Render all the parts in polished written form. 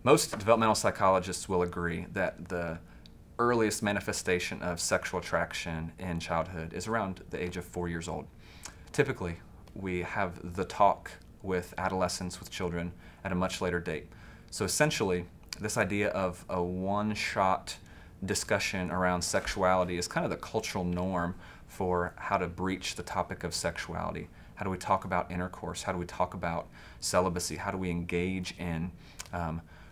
Most developmental psychologists will agree that the earliest manifestation of sexual attraction in childhood is around the age of 4 years old. Typically, we have the talk with adolescents, with children, at a much later date. So essentially, this idea of a one-shot discussion around sexuality is kind of the cultural norm for how to breach the topic of sexuality. How do we talk about intercourse? How do we talk about celibacy? How do we engage in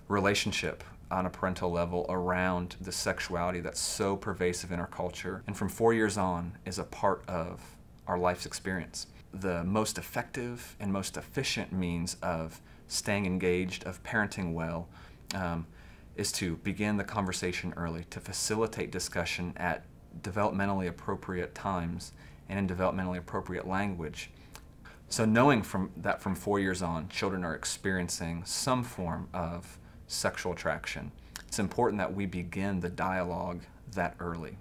relationship on a parental level around the sexuality that's so pervasive in our culture, and from 4 years on is a part of our life's experience. The most effective and most efficient means of staying engaged, of parenting well, is to begin the conversation early, to facilitate discussion at developmentally appropriate times and in developmentally appropriate language. So knowing that from 4 years on, children are experiencing some form of sexual attraction, it's important that we begin the dialogue that early.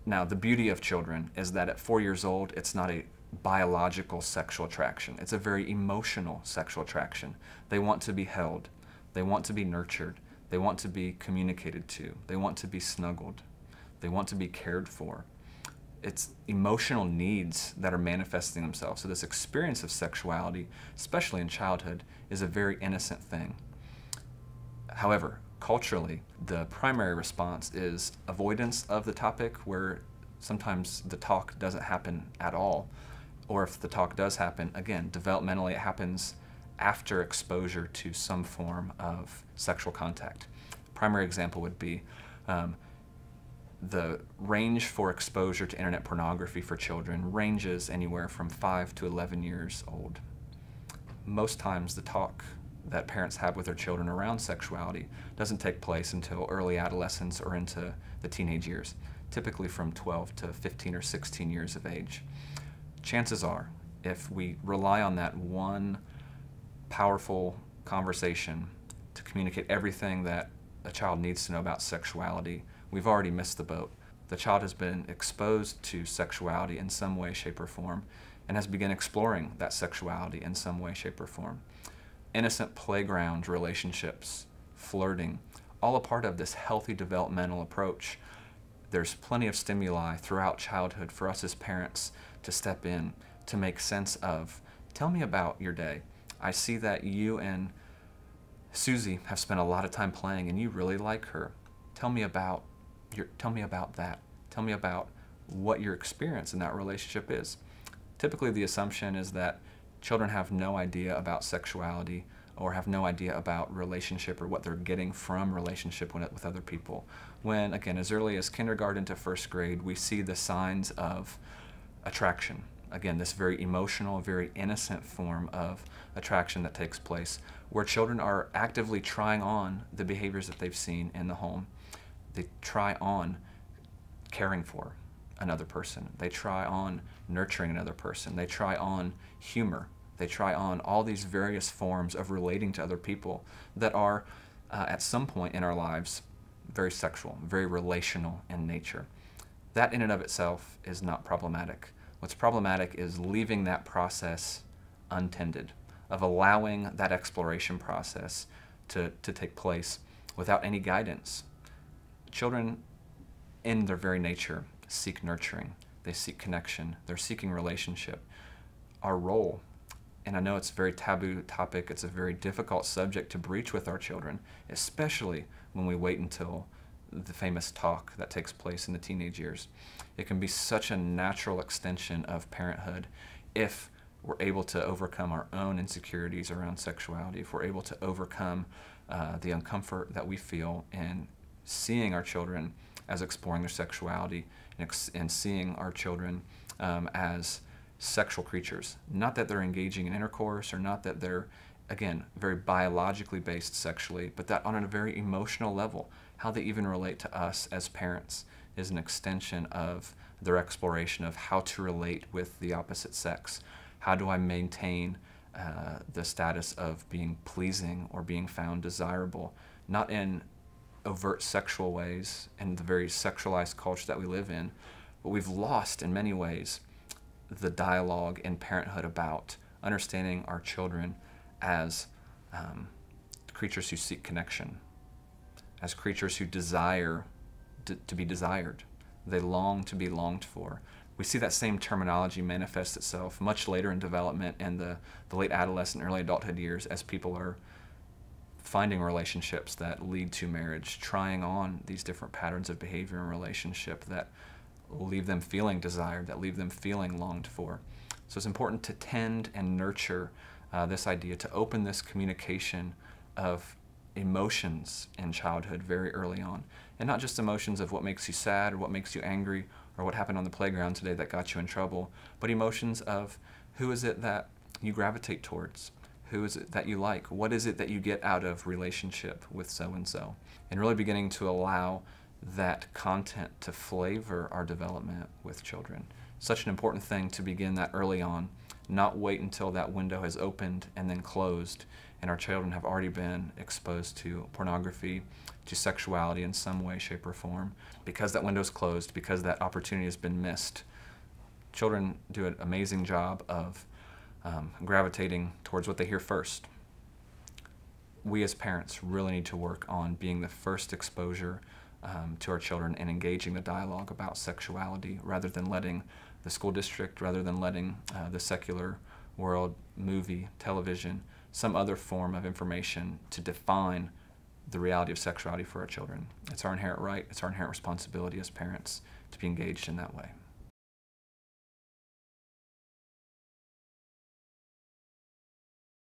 Now, the beauty of children is that at 4 years old, it's not a biological sexual attraction. It's a very emotional sexual attraction. They want to be held. They want to be nurtured. They want to be communicated to. They want to be snuggled. They want to be cared for. It's emotional needs that are manifesting themselves. So this experience of sexuality, especially in childhood, is a very innocent thing. However, culturally, the primary response is avoidance of the topic, where sometimes the talk doesn't happen at all. Or if the talk does happen, again, developmentally it happens after exposure to some form of sexual contact. Primary example would be the range for exposure to internet pornography for children ranges anywhere from 5 to 11 years old. Most times the talk that parents have with their children around sexuality doesn't take place until early adolescence or into the teenage years, typically from 12 to 15 or 16 years of age. Chances are, if we rely on that one powerful conversation to communicate everything that a child needs to know about sexuality, we've already missed the boat. The child has been exposed to sexuality in some way, shape, or form, and has begun exploring that sexuality in some way, shape, or form. Innocent playground relationships, flirting, all a part of this healthy developmental approach. There's plenty of stimuli throughout childhood for us as parents to step in, to make sense of. Tell me about your day. I see that you and Susie have spent a lot of time playing and you really like her. Tell me about that. Tell me about what your experience in that relationship is. Typically the assumption is that children have no idea about sexuality or have no idea about relationship or what they're getting from relationship with other people. When, again, as early as kindergarten to first grade, we see the signs of attraction. Again, this very emotional, very innocent form of attraction that takes place, where children are actively trying on the behaviors that they've seen in the home. They try on caring for another person. They try on nurturing another person. They try on humor. They try on all these various forms of relating to other people that are, at some point in our lives, very sexual, very relational in nature. That in and of itself is not problematic. What's problematic is leaving that process untended, of allowing that exploration process to take place without any guidance. Children, in their very nature, seek nurturing. They seek connection. They're seeking relationship. Our role, and I know it's a very taboo topic, it's a very difficult subject to breach with our children, especially when we wait until the famous talk that takes place in the teenage years. It can be such a natural extension of parenthood if we're able to overcome our own insecurities around sexuality, if we're able to overcome the uncomfort that we feel in seeing our children as exploring their sexuality and seeing our children as sexual creatures. Not that they're engaging in intercourse or not that they're, again, very biologically based sexually, but that on a very emotional level, how they even relate to us as parents is an extension of their exploration of how to relate with the opposite sex. How do I maintain the status of being pleasing or being found desirable, not in overt sexual ways and the very sexualized culture that we live in, but we've lost in many ways the dialogue in parenthood about understanding our children as creatures who seek connection, as creatures who desire to be desired. They long to be longed for. We see that same terminology manifest itself much later in development and the late adolescent, early adulthood years, as people are finding relationships that lead to marriage, trying on these different patterns of behavior and relationship that leave them feeling desired, that leave them feeling longed for. So it's important to tend and nurture this idea, to open this communication of emotions in childhood very early on. And not just emotions of what makes you sad or what makes you angry or what happened on the playground today that got you in trouble, but emotions of who is it that you gravitate towards? Who is it that you like? What is it that you get out of relationship with so-and-so? And really beginning to allow that content to flavor our development with children. Such an important thing to begin that early on, not wait until that window has opened and then closed and our children have already been exposed to pornography, to sexuality in some way, shape, or form. Because that window's closed, because that opportunity has been missed, children do an amazing job of gravitating towards what they hear first. We as parents really need to work on being the first exposure to our children and engaging the dialogue about sexuality rather than letting the school district, rather than letting the secular world, movie, television, some other form of information to define the reality of sexuality for our children. It's our inherent right, it's our inherent responsibility as parents to be engaged in that way.